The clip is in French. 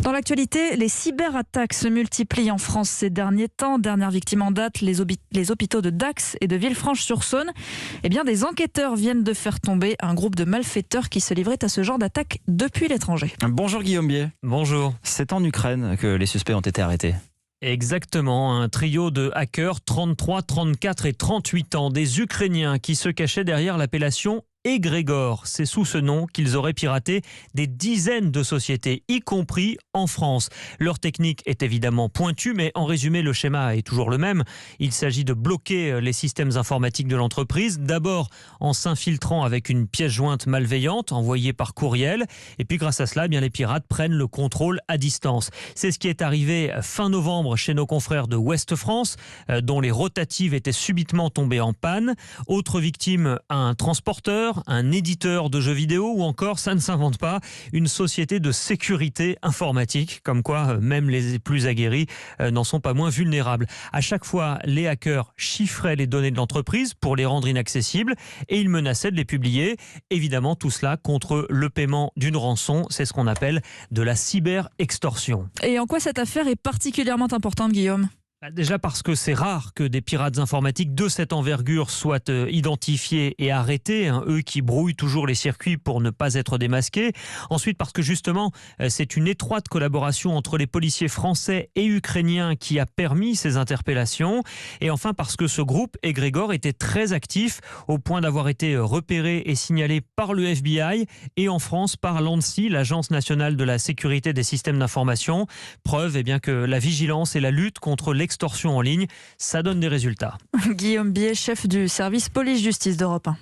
Dans l'actualité, les cyberattaques se multiplient en France ces derniers temps. Dernière victime en date, les hôpitaux de Dax et de Villefranche-sur-Saône. Eh bien, des enquêteurs viennent de faire tomber un groupe de malfaiteurs qui se livraient à ce genre d'attaque depuis l'étranger. Bonjour Guillaume Bier. Bonjour. C'est en Ukraine que les suspects ont été arrêtés. Exactement, un trio de hackers 33, 34 et 38 ans, des Ukrainiens qui se cachaient derrière l'appellation Egregor. C'est sous ce nom qu'ils auraient piraté des dizaines de sociétés, y compris en France. Leur technique est évidemment pointue, mais en résumé, le schéma est toujours le même. Il s'agit de bloquer les systèmes informatiques de l'entreprise, d'abord en s'infiltrant avec une pièce jointe malveillante envoyée par courriel. Et puis grâce à cela, eh bien, les pirates prennent le contrôle à distance. C'est ce qui est arrivé fin novembre chez nos confrères de Ouest France, dont les rotatives étaient subitement tombées en panne. Autre victime, un transporteur, un éditeur de jeux vidéo ou encore, ça ne s'invente pas, une société de sécurité informatique, comme quoi même les plus aguerris n'en sont pas moins vulnérables. À chaque fois, les hackers chiffraient les données de l'entreprise pour les rendre inaccessibles et ils menaçaient de les publier. Évidemment, tout cela contre le paiement d'une rançon, c'est ce qu'on appelle de la cyber-extorsion. Et en quoi cette affaire est particulièrement importante, Guillaume ? Déjà parce que c'est rare que des pirates informatiques de cette envergure soient identifiés et arrêtés, eux qui brouillent toujours les circuits pour ne pas être démasqués. Ensuite parce que justement c'est une étroite collaboration entre les policiers français et ukrainiens qui a permis ces interpellations. Et enfin parce que ce groupe Egregor était très actif au point d'avoir été repéré et signalé par le FBI et en France par l'ANSSI, l'Agence nationale de la sécurité des systèmes d'information. Preuve bien que la vigilance et la lutte contre l'extorsion en ligne, ça donne des résultats. Guillaume Bier, chef du service police-justice d'Europe 1.